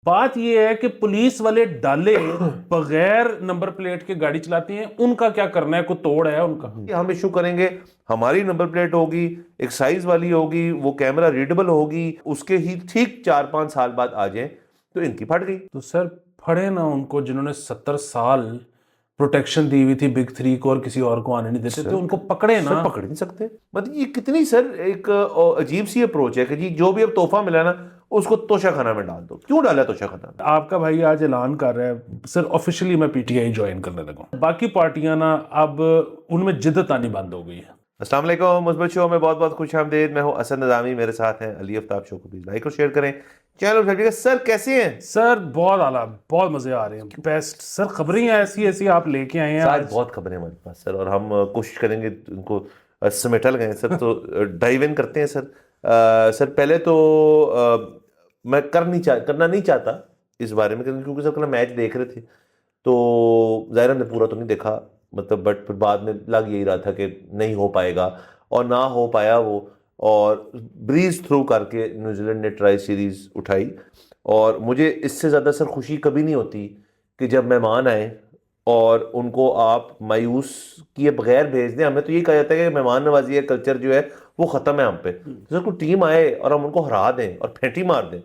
बात ये है कि पुलिस वाले डाले बगैर नंबर प्लेट के गाड़ी चलाती हैं, उनका क्या करना है, कोई तोड़ है उनका? हम इशू करेंगे, हमारी नंबर प्लेट होगी, एक साइज वाली होगी, वो कैमरा रीडेबल होगी, उसके ही ठीक 4-5 साल बाद आ जाए तो इनकी फट गई। तो सर फड़े ना उनको जिन्होंने 70 साल प्रोटेक्शन दी हुई थी बिग 3 को और किसी और को आने नहीं देते, तो उनको पकड़े ना। सर पकड़ नहीं सकते, मतलब ये कितनी सर एक अजीब सी अप्रोच है कि जी जो भी अब तोहफा मिला ना उसको तोशाखाना में डाल दो। क्यों डाला तोशाखाना में? आपका भाई आज ऐलान कर रहा है सर ऑफिशियली मैं पीटीआई ज्वाइन करने लगा, बाकी पार्टियां ना अब उनमें जिद्दत आनी बंद हो गई है। अस्सलाम वालेकुम, मुस्बत शो में बहुत बहुत खुश आमदीद। मैं हूं असद नज़ामी, मेरे साथ हैं अली आफ्ताब। शो को प्लीज लाइक और शेयर करें, चैनल सब्सक्राइब करें। सर कैसे हैं? सर बहुत आला, बहुत मजे आ रहे हैं, बेस्ट सर। खबरें ऐसी ऐसी आप लेके आए हैं आज आज। बहुत खबरें हमारे पास सर, और हम कोशिश करेंगे उनको समेटल गए सर। तो डाइव इन करते हैं सर। सर पहले तो मैं करना नहीं चाहता इस बारे में, क्योंकि सर कल मैच देख रहे थे तो ज़ाहिर हमने पूरा तो नहीं देखा, मतलब बट फिर बाद में लग यही रहा था कि नहीं हो पाएगा, और ना हो पाया वो, और ब्रीज थ्रू करके न्यूजीलैंड ने ट्राई सीरीज उठाई। और मुझे इससे ज़्यादा सर खुशी कभी नहीं होती कि जब मेहमान आए और उनको आप मायूस किए बगैर भेज दें। हमें तो ये कहा जाता है कि मेहमान नवाजी का कल्चर जो है वो ख़त्म है हम पे। तो सर कोई टीम आए और हम उनको हरा दें और फेंटी मार दें,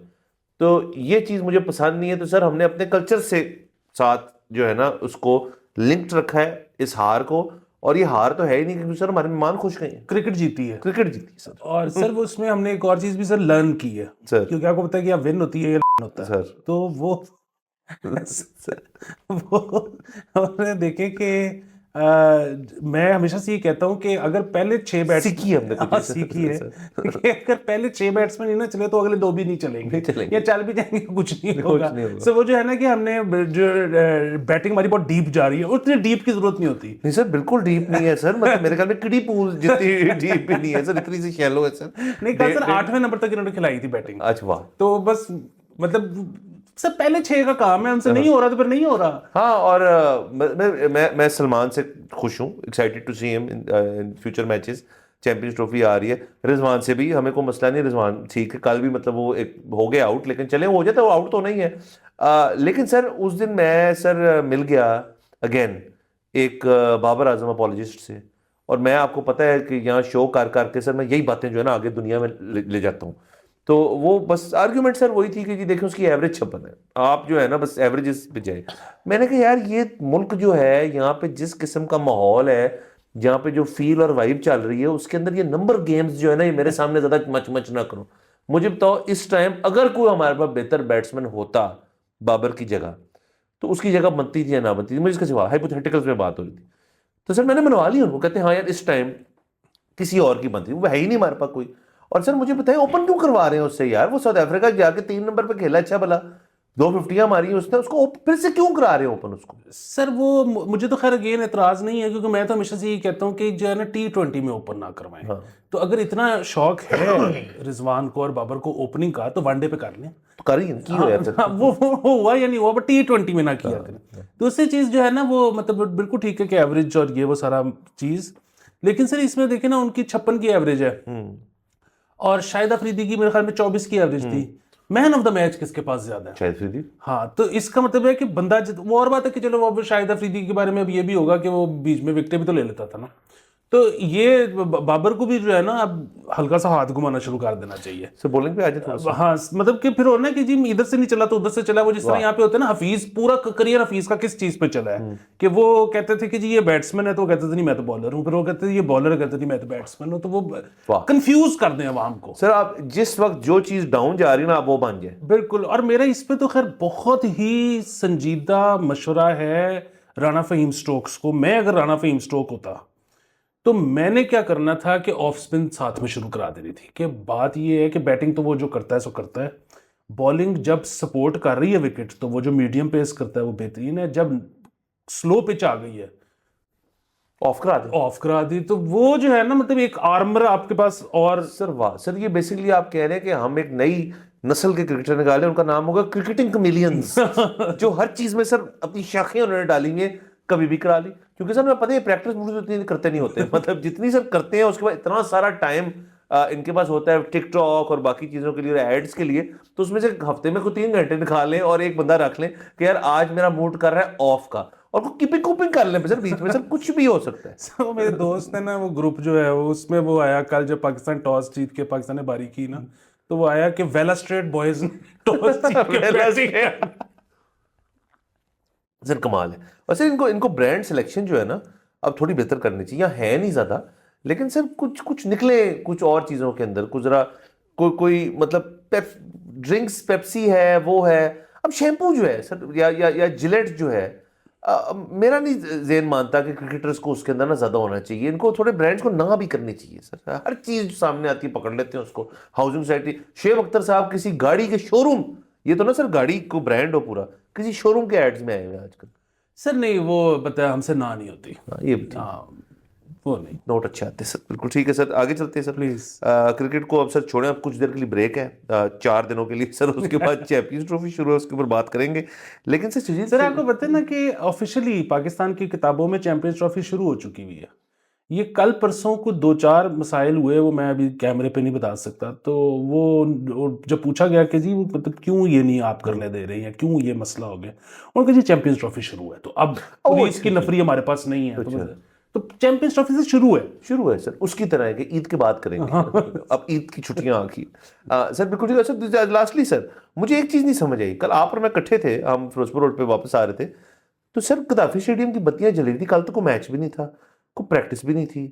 तो ये चीज़ मुझे पसंद नहीं है। तो सर हमने अपने कल्चर से साथ जो है ना उसको लिंक्ड रखा है इस हार को, और ये हार तो है ही नहीं क्योंकि सर हमारे मेहमान खुश गए हैं। क्रिकेट जीती है, क्रिकेट जीती सर। और सर वो उसमें हमने एक और चीज भी सर लर्न की है सर क्योंकि आपको पता है कि आप विन होती है या होता है, सर तो वो सर वो हमने देखे कि मैं हमेशा से ये कहता हूँ कि अगर पहले 6 बैट्स सीखी हमने कुछ हाँ, सर, सीखी है सर। कि अगर पहले 6 बैट्समैन नहीं ना चले तो अगले 2 भी नहीं चलेंगे, नहीं चलेंगे। या चल भी जाएंगे कुछ नहीं कुछ होगा। नहीं होगा। सो वो जो है ना कि हमने जो बैटिंग हमारी बहुत डीप जा रही है, उतनी डीप की जरूरत नहीं होती। नहीं सर बिल्कुल डीप नहीं है सर, मतलब मेरे ख्याल में किडी पूल जितनी डीप भी नहीं है सर, इतनी सी शैलो है सर। नहीं कल सर 8वें नंबर तक इन्होंने खिलाई थी बैटिंग, अच्छा वाह। तो बस मतलब सर पहले 6 का काम है, उनसे नहीं हो रहा तो फिर नहीं हो रहा। हाँ, और मैं सलमान से खुश हूँ, excited to see him in future matches. Champions trophy आ रही है। रिजवान से भी हमें कोई मसला नहीं, रिजवान ठीक है, कल भी मतलब वो एक हो गया आउट, लेकिन चले हो जाता है, वो आउट तो नहीं है। लेकिन सर उस दिन मैं सर मिल गया अगेन एक बाबर आजम अपॉलजिस्ट से, और मैं आपको पता है कि यहाँ शो कर करके सर मैं यही बातें जो है ना आगे दुनिया में ले जाता हूँ। तो वो बस आर्ग्यूमेंट सर वही थी कि जी देखें उसकी एवरेज 56 है, आप जो है ना बस एवरेजेस पे जाए। मैंने कहा यार ये मुल्क जो है यहाँ पे जिस किस्म का माहौल है, जहाँ पे जो फील और वाइब चल रही है, उसके अंदर ये नंबर गेम्स जो है ना ये मेरे सामने ज्यादा मच मच ना करो। मुझे बताओ इस टाइम अगर कोई हमारे पास बेहतर बैट्समैन होता बाबर की जगह, तो उसकी जगह बनती थी या ना बनती थी, मुझे इसका सवाल हाइपोथेटिकल्स में बात हो रही थी। तो सर मैंने मनवा लिया उनको, कहते हैं हाँ यार इस टाइम किसी और की बनती, वो है ही नहीं हमारे पास कोई। और सर मुझे बताएं ओपन क्यों करवा रहे हैं उससे यार? वो साउथ अफ्रीका जाके 3 नंबर पे खेला, अच्छा भला 2 50 मारी उसने, उसको फिर से क्यों करा रहे हैं ओपन उसको? सर वो मुझे तो खैर अगेन एतराज नहीं है, क्योंकि मैं तो हमेशा से ये कहता हूँ कि जो है ना T20 में ओपन ना करवाएं। हाँ तो अगर इतना शौक है रिजवान को और बाबर को ओपनिंग का, तो वनडे पे कर लें। तो कर ही की हो यार हाँ, वो हुआ या नहीं हुआ, बट T20 में ना किया हाँ, करें। दूसरी चीज जो है ना वो मतलब बिल्कुल ठीक है कि एवरेज और ये वो सारा चीज, लेकिन सर इसमें देखे ना उनकी 56 की एवरेज है, और शाहिद अफरीदी की मेरे ख्याल में 24 की एवरेज थी। मैन ऑफ द मैच किसके पास ज्यादा है? शायद फिर हाँ, तो इसका मतलब है कि बंदा वो और बात है कि चलो वो अब शाहिद अफरीदी के बारे में अब ये भी होगा कि वो बीच में विकेट भी तो ले लेता था ना, तो ये बाबर को भी जो है ना अब हल्का सा हाथ घुमाना शुरू कर देना चाहिए। सर बॉलिंग पे आ जाए थोड़ा सा। हाँ मतलब कि फिर हो ना कि जी इधर से नहीं चला तो उधर से चला, वो जिस तरह यहाँ पे होता है ना, हफीज पूरा करियर हफीज का किस चीज पे चला है कि वो कहते थे कि जी ये बैट्समैन है तो वो कहते थे नहीं मैं तो बॉलर हूँ, फिर वो कहते थे ये बॉलर है, कहते थे नहीं मैं तो बैट्समैन हूँ, तो वो कंफ्यूज कर दें अवाम को। सर आप जिस वक्त जो चीज डाउन जा रही है ना आप वो बन जाए। बिल्कुल, और मेरा इस पे तो खैर बहुत ही संजीदा मशवरा है राणा फहीम स्टोक्स को। मैं अगर राणा फहीम स्टोक होता तो मैंने क्या करना था कि ऑफ स्पिन साथ में शुरू करा देनी थी। कि बात ये है कि बैटिंग तो वो जो करता है सो करता है, बॉलिंग जब सपोर्ट कर रही है विकेट तो वो जो मीडियम पेस करता है वो बेहतरीन है, जब स्लो पिच आ गई है ऑफ करा दी, तो वो जो है ना मतलब एक आर्मर आपके पास। और सर वाह सर, ये बेसिकली आप कह रहे हैं कि हम एक नई नस्ल के क्रिकेटर निकाले, उनका नाम होगा क्रिकेटिंग कमेलियंस जो हर चीज में सर अपनी शाखें उन्होंने डाली हुई है, कभी भी करा ली। क्योंकि सर मैं पता है प्रैक्टिस इतनी करते नहीं होते मतलब जितनी सर करते हैं उसके बाद इतना सारा टाइम इनके पास होता है टिकटॉक और बाकी चीज़ों के लिए, एड्स के लिए, तो उसमें से हफ्ते में कोई 3 घंटे निकाल लें और एक बंदा रख लें कि यार आज मेरा मूड कर रहा है ऑफ का, और वो कीपिंग कूपिंग कर लें सर, बीच में सर कुछ भी हो सकता है। वो मेरे दोस्त है ना, वो ग्रुप जो है वो उसमें वो आया कल जब पाकिस्तान टॉस जीत के पाकिस्तान ने बारी की ना, तो वो आया कि वेला स्ट्रेट बॉयज ने टॉस जीत के बैटिंग किया। सर कमाल है। और सर इनको इनको ब्रांड सिलेक्शन जो है ना अब थोड़ी बेहतर करनी चाहिए। यहाँ है नहीं ज़्यादा, लेकिन सर कुछ कुछ निकले कुछ और चीज़ों के अंदर, कुछ जरा कोई मतलब ड्रिंक्स पेप्सी है वो है। अब शैम्पू जो है सर या जिलेट जो है, मेरा नहीं ज़हन मानता कि क्रिकेटर्स को उसके अंदर ना ज़्यादा होना चाहिए। इनको थोड़े ब्रांड्स को ना भी करनी चाहिए सर। हर चीज़ जो सामने आती है पकड़ लेते हैं उसको। हाउसिंग सोसाइटी, शेब अख्तर साहब किसी गाड़ी के शोरूम, ये तो ना सर गाड़ी को ब्रांड हो पूरा, किसी शोरूम के एड्स में आए हुए हैं आजकल। सर नहीं, वो बताया हमसे ना नहीं होती। ये भी ठीक। हाँ, वो नहीं। नोट अच्छे आते हैं सर, बिल्कुल ठीक है सर। आगे चलते हैं सर प्लीज। क्रिकेट को अब सर छोड़ें, अब कुछ देर के लिए ब्रेक है 4 दिनों के लिए सर, उसके बाद चैंपियंस ट्रॉफी शुरू है, उसके ऊपर बात करेंगे। लेकिन सर सुजीत सर आपको पता है ना कि ऑफिशियली पाकिस्तान की किताबों में चैंपियंस ट्रॉफी शुरू हो चुकी हुई है। ये कल परसों को 2-4 मसाइल हुए, वो मैं अभी कैमरे पे नहीं बता सकता। तो वो जब पूछा गया कि जी मतलब क्यों ये नहीं आप करने दे रहे हैं, क्यों ये मसला हो गया, उन्होंने कहा जी चैंपियंस ट्रॉफी शुरू है, तो अब पुलिस की नफरी हमारे पास नहीं है, तो चैंपियंस ट्रॉफी से शुरू है सर। उसकी तरह है कि ईद के बाद करेंगे। अब ईद की छुट्टियां आ गई सर, बिल्कुल ठीक है सर। लास्टली सर मुझे एक चीज नहीं समझ आई, कल आप और मैं इकट्ठे थे, हम फिरोजपुर रोड पे वापस आ रहे थे, तो सर गद्दाफी स्टेडियम की बत्तियां जली थी। कल तो कोई मैच भी नहीं था, कोई प्रैक्टिस भी नहीं थी,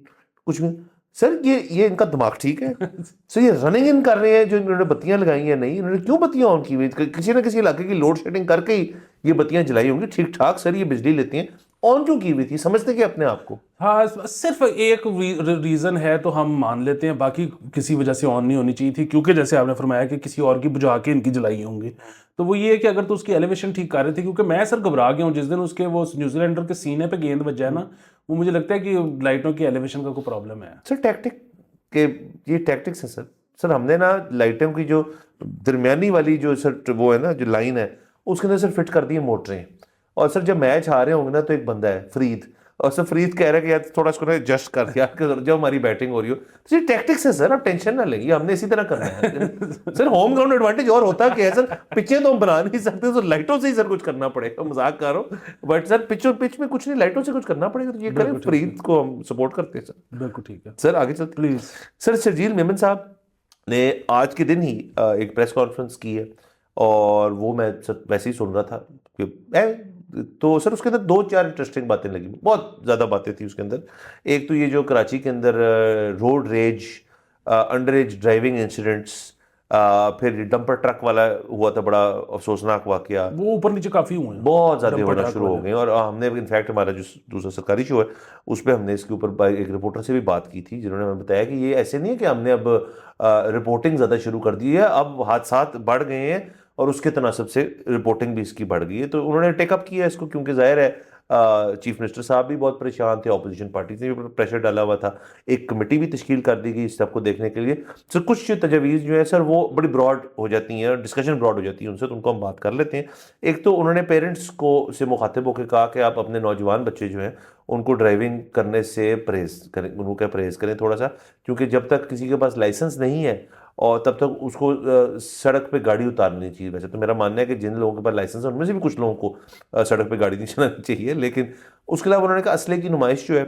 कुछ भी। सर ये इनका दिमाग ठीक है सर? ये रनिंग इन कर रहे हैं जो इन्होंने बत्तियां लगाई हैं? नहीं, इन्होंने क्यों बत्तियां ऑन की हुई? किसी ना किसी इलाके की लोड शेडिंग करके ही ये बत्तियां जलाई होंगी। ठीक ठाक सर ये बिजली लेती हैं, ऑन क्यों की हुई थी? समझते कि अपने आप को। हाँ, सिर्फ एक रीजन है तो हम मान लेते हैं, बाकी किसी वजह से ऑन नहीं होनी चाहिए थी, क्योंकि जैसे आपने फरमाया कि किसी और की बुझा के इनकी जलाई होंगी। तो वो ये है कि अगर तो उसकी एलिवेशन ठीक कर रहे थे, क्योंकि मैं सर घबरा गया हूँ जिस दिन उसके वो न्यूजीलैंडर के सीने पे गेंद बच जाए ना, वो मुझे लगता है कि लाइटों की एलिवेशन का कोई प्रॉब्लम है। सर टैक्टिक के ये टैक्टिक्स है सर हमने ना लाइटों की जो दरमियानी वाली जो सर वो है ना जो लाइन है, उसके अंदर सर फिट कर दी है मोटरें। और सर जब मैच आ रहे होंगे ना, तो एक बंदा है फरीद, और सर फरीद कह रहा है कि यार थोड़ा इसको ना एडजस्ट कर दिया जब हमारी बैटिंग हो रही हो। तो ये टैक्टिक्स है सर, आप टेंशन ना लेंगे, हमने इसी तरह करना है सर। होम ग्राउंड एडवांटेज और होता क्या है सर, पिचें तो हम बना नहीं सकते, तो लाइटों से ही सर कुछ करना पड़ेगा। मजाक कर रहा हूँ, बट सर पिच में कुछ नहीं, लाइटों से कुछ करना पड़ेगा। तो ये करें, फरीद को हम सपोर्ट करते हैं सर। बिल्कुल ठीक है सर आगे चलते प्लीज। सर शर्जील मेमन साहब ने आज के दिन ही एक प्रेस कॉन्फ्रेंस की है, और वो मैं सर वैसे ही सुन रहा था तो सर उसके अंदर 2-4 इंटरेस्टिंग बातें लगी, बहुत ज़्यादा बातें थी उसके अंदर। एक तो ये जो कराची के अंदर road rage, under as driving incidents, फिर डंपर ट्रक वाला हुआ था, बड़ा अफसोसनाक वाकया, वो ऊपर नीचे काफी हुए हैं, बहुत ज़्यादा होना शुरू हो गए। और हमने इनफैक्ट हमारा जो दूसरा सरकारी शो है उस पर हमने इसके ऊपर एक रिपोर्टर से भी बात की थी, जिन्होंने हमें बताया कि ये ऐसे नहीं है कि हमने अब रिपोर्टिंग ज़्यादा शुरू कर दी है, अब हादसात बढ़ गए हैं और उसके तनासब से रिपोर्टिंग भी इसकी बढ़ गई है। तो उन्होंने टेकअप किया इसको, क्योंकि जाहिर है चीफ मिनिस्टर साहब भी बहुत परेशान थे, ऑपोजिशन पार्टी से भी प्रेशर डाला हुआ था, एक कमेटी भी तश्कील कर दी गई इस सब को देखने के लिए। सर कुछ तजवीज़ जो है सर वो बड़ी ब्रॉड हो जाती हैं, डिस्कशन ब्रॉड हो जाती है उनसे, तो उनको हम बात कर लेते हैं। एक तो उन्होंने पेरेंट्स को से मुखातिब होकर कहा कि आप अपने नौजवान बच्चे जो हैं उनको ड्राइविंग करने से परहेज़ करें, उनको परहेज़ करें थोड़ा सा, क्योंकि जब तक किसी के पास लाइसेंस नहीं है और तब तक उसको सड़क पे गाड़ी उतारनी चाहिए। वैसे तो मेरा मानना है कि जिन लोगों के पास लाइसेंस है उनमें से भी कुछ लोगों को सड़क पे गाड़ी नहीं चलानी चाहिए, लेकिन उसके अलावा उन्होंने कहा असले की नुमाइश जो है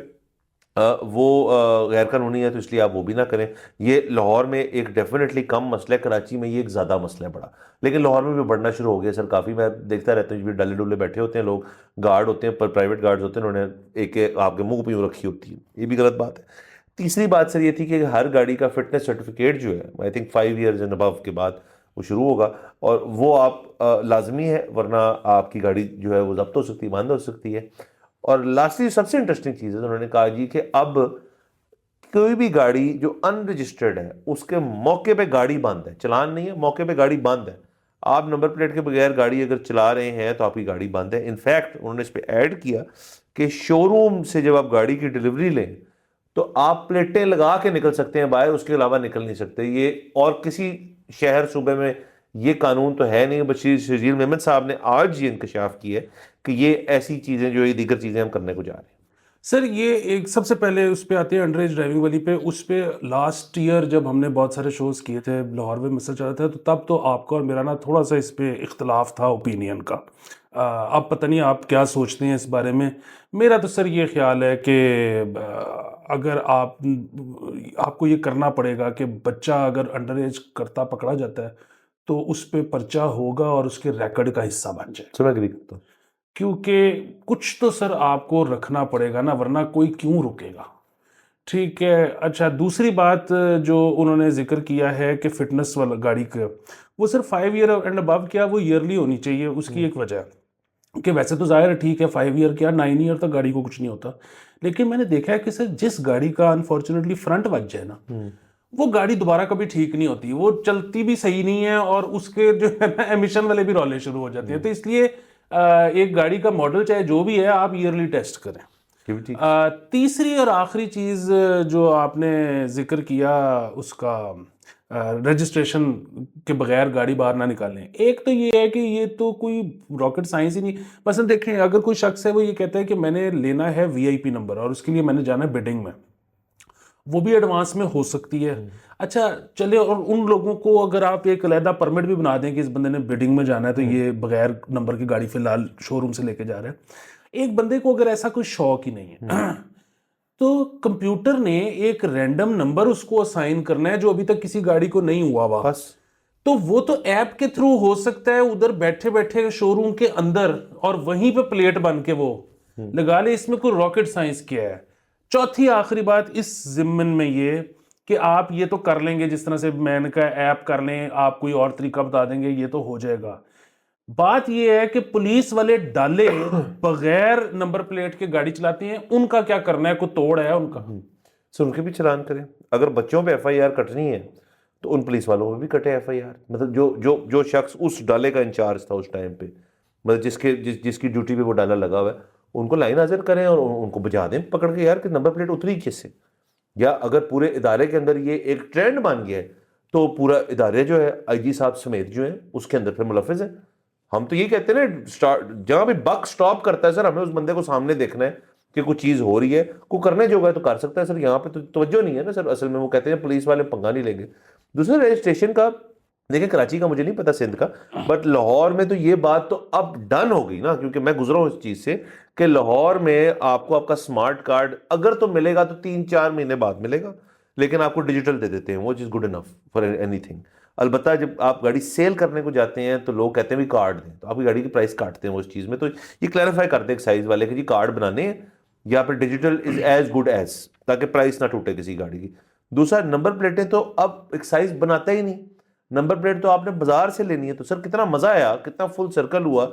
वो गैर कानूनी है, तो इसलिए आप वो भी ना करें। ये लाहौर में एक डेफिनेटली कम मसला है, कराची में ये एक ज़्यादा मसला है बड़ा, लेकिन लाहौर में भी बढ़ना शुरू हो गया सर काफ़ी। मैं देखता रहता हूँ, जो डले डुले बैठे होते हैं लोग, गार्ड होते हैं पर प्राइवेट गार्ड्स होते हैं, उन्होंने एक आपके मुंह पे यूँ रखी होती है, ये भी गलत बात है। तीसरी बात सर ये थी कि हर गाड़ी का फिटनेस सर्टिफिकेट जो है I think 5 years and above के बाद वो शुरू होगा, और वो आप लाजमी है, वरना आपकी गाड़ी जो है वो जब्त हो सकती है, बंद हो सकती है। और लास्टली सबसे इंटरेस्टिंग चीज़ है, उन्होंने कहा जी कि अब कोई भी गाड़ी जो अनरजिस्टर्ड है उसके मौके पे गाड़ी बंद है, चलान नहीं है, मौके पे गाड़ी बंद है। आप नंबर प्लेट के बगैर गाड़ी अगर चला रहे हैं तो आपकी गाड़ी बंद है। इनफैक्ट उन्होंने इस पर ऐड किया कि शोरूम से जब आप गाड़ी की डिलीवरी लें तो आप प्लेटें लगा के निकल सकते हैं बाहर, उसके अलावा निकल नहीं सकते। ये और किसी शहर सूबे में ये कानून तो है नहीं। बशीर शर्जील मेमन साहब ने आज ये इंकशाफ किया है कि ये ऐसी चीज़ें जो ये दीगर चीज़ें हम करने को जा रहे हैं। सर ये एक सबसे पहले उस पे आते हैं अंडर एज ड्राइविंग वाली पे। उस पे लास्ट ईयर जब हमने बहुत सारे शोज़ किए थे, लाहौर में मसला चल रहा था, तो तब तो आपका और मेरा ना थोड़ा सा इस पे इख्तलाफ था ओपिनियन का। अब पता नहीं आप क्या सोचते हैं इस बारे में। मेरा तो सर ये ख्याल है कि अगर आपको ये करना पड़ेगा कि बच्चा अगर अंडर एज करता पकड़ा जाता है तो उस पे पर्चा होगा और उसके रिकॉर्ड का हिस्सा बन जाए। सो मैं एग्री करता हूँ। क्योंकि कुछ तो सर आपको रखना पड़ेगा ना, वरना कोई क्यों रुकेगा। ठीक है। अच्छा, दूसरी बात जो उन्होंने जिक्र किया है कि फिटनेस वाला गाड़ी का, वो सर 5 ईयर एंड अबव क्या वो ईयरली होनी चाहिए। उसकी एक वजह है कि वैसे तो ज़ाहिर है ठीक है 5 ईयर क्या 9 ईयर तक गाड़ी को कुछ नहीं होता, लेकिन मैंने देखा है कि सर जिस गाड़ी का अनफॉर्चुनेटली फ्रंट बच जाए ना, वो गाड़ी दोबारा कभी ठीक नहीं होती, वो चलती भी सही नहीं है और उसके जो है ना एमिशन वाले भी रौले शुरू हो जाते हैं। तो इसलिए एक गाड़ी का मॉडल चाहे जो भी है आप ईयरली टेस्ट करें। ये भी ठीक। तीसरी और आखिरी चीज़ जो आपने जिक्र किया उसका, रजिस्ट्रेशन के बगैर गाड़ी बाहर ना निकालें। एक तो ये है कि ये तो कोई रॉकेट साइंस ही नहीं। बस देखें, अगर कोई शख्स है वो ये कहता है कि मैंने लेना है वीआईपी नंबर और उसके लिए मैंने जाना है बिडिंग में, वो भी एडवांस में हो सकती है। अच्छा चले, और उन लोगों को अगर आप एक अलहदा परमिट भी बना दें कि इस बंदे ने बिडिंग में जाना है तो ये बगैर नंबर की गाड़ी फिलहाल शोरूम से लेके जा रहे हैं। एक बंदे को अगर ऐसा कोई शौक ही नहीं है तो कंप्यूटर ने एक रैंडम नंबर उसको असाइन करना है जो अभी तक किसी गाड़ी को नहीं हुआ हुआ। बस तो वो तो ऐप के थ्रू हो सकता है, उधर बैठे बैठे शोरूम के अंदर, और वहीं पे प्लेट बन के वो लगा ले। इसमें कोई रॉकेट साइंस क्या है। चौथी आखिरी बात इस जिम्मन में ये कि आप ये तो कर लेंगे, जिस तरह से मैंने कहा ऐप कर लें, आप कोई और तरीका बता देंगे, ये तो हो जाएगा। बात ये है कि पुलिस वाले डाले बगैर नंबर प्लेट के गाड़ी चलाते हैं, उनका क्या करना है? कोई तोड़ है उनका? सर उनके भी चलान करें। अगर बच्चों पे एफआईआर कटनी है तो उन पुलिस वालों पे भी कटे एफआईआर। मतलब जो जो जो शख्स उस डाले का इंचार्ज था उस टाइम पे, मतलब जिसकी ड्यूटी पे वो डाला लगा हुआ है, उनको लाइन हाजिर करें और उनको बजा दें पकड़ के यार कि नंबर प्लेट उतरी किससे। या अगर पूरे इदारे के अंदर ये एक ट्रेंड बन गया है तो पूरा इदारे जो है आईजी साहब समेत जो है उसके अंदर फिर मुलफिज है। हम तो ये कहते हैं ना, जहां भी बक स्टॉप करता है सर, हमें उस बंदे को सामने देखना है कि कुछ चीज हो रही है, को करने जो है तो कर सकता है सर। यहाँ पे तो तवज्जो नहीं है ना सर। असल में वो कहते हैं पुलिस वाले पंगा नहीं लेंगे। दूसरे रजिस्ट्रेशन का देखिए, कराची का मुझे नहीं पता, सिंध का, बट लाहौर में तो ये बात तो अब डन हो गई ना, क्योंकि मैं गुजरा हूं इस चीज से कि लाहौर में आपको आपका स्मार्ट कार्ड अगर तो मिलेगा तो 3-4 महीने बाद मिलेगा, लेकिन आपको डिजिटल दे देते हैं, वो चीज गुड इनफ फॉर एनीथिंग। अलबत्ता जब आप गाड़ी सेल करने को जाते हैं तो लोग कहते हैं भी कार्ड दें, तो आपकी गाड़ी की प्राइस काटते हैं वो उस चीज़ में। तो ये क्लैरिफाई करते हैं एक्साइज वाले कि जी कार्ड बनाने हैं या फिर digital is as good as, ताकि प्राइस ना टूटे किसी गाड़ी की। दूसरा, नंबर प्लेटें तो अब एक्साइज बनाता ही नहीं। नंबर प्लेट तो आपने बाजार से लेनी है। तो सर कितना मजा आया, कितना फुल सर्कल हुआ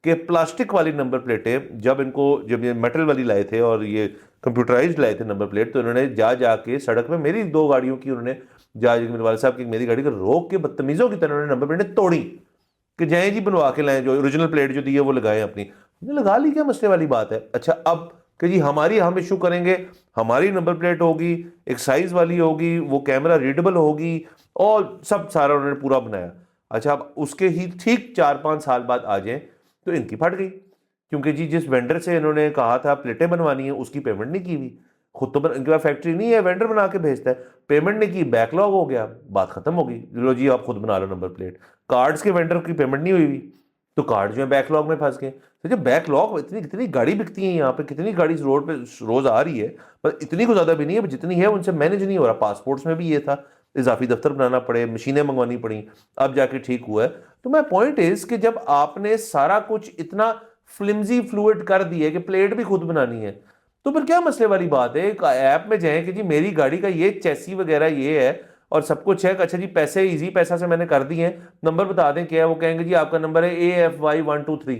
कि प्लास्टिक वाली नंबर प्लेटें जब ये मेटल वाली लाए थे और ये कंप्यूटराइज्ड लाए थे नंबर प्लेट, तो इन्होंने जाके सड़क में मेरी 2 गाड़ियों की उन्होंने मेरे वाले साहब की मेरी गाड़ी को रोक के बदतमीजों की तरह उन्होंने नंबर प्लेटें तोड़ी कि जाए जी बनवा के लाएं, जो ओरिजिनल प्लेट जो दी है वो लगाएं अपनी। हमने लगा ली, क्या मसले वाली बात है। अच्छा अब कि जी हम इशू करेंगे, हमारी नंबर प्लेट होगी, एक साइज वाली होगी, वो कैमरा रीडेबल होगी और सब सारा उन्होंने पूरा बनाया। अच्छा अब उसके ही ठीक 4-5 साल बाद आ जाएं तो इनकी फट गई, क्योंकि जी जिस वेंडर से इन्होंने कहा था प्लेटें बनवानी है उसकी पेमेंट नहीं की हुई। खुद तो इनके पास फैक्ट्री नहीं है, वेंडर बना के भेजता है, पेमेंट नहीं की, बैकलॉग हो गया, बात खत्म हो गई। लो जी आप खुद बना लो नंबर प्लेट। कार्ड्स के वेंडर की पेमेंट नहीं हुई तो कार्ड जो है बैकलॉग में फंस गए। तो जब बैकलॉग, कितनी गाड़ी बिकती है यहाँ पे, कितनी गाड़ी रोड पे रोज आ रही है, पर इतनी को ज्यादा भी नहीं है, जितनी है उनसे मैनेज नहीं हो रहा। पासपोर्ट्स में भी ये था, इजाफी दफ्तर बनाना पड़े, मशीनें मंगवानी पड़ी, अब जाके ठीक हुआ है। तो मैं पॉइंट इज कि जब आपने सारा कुछ इतना फ्लिमजी फ्लूइड कर दिया है कि प्लेट भी खुद बनानी है, तो फिर क्या मसले वाली बात है। एक ऐप में जाए कि जी मेरी गाड़ी का ये चैसी वगैरह ये है और सब कुछ है, अच्छा जी पैसे इजी पैसा से मैंने कर दिए हैं, नंबर बता दें क्या है, वो कहेंगे जी आपका नंबर है AFY123।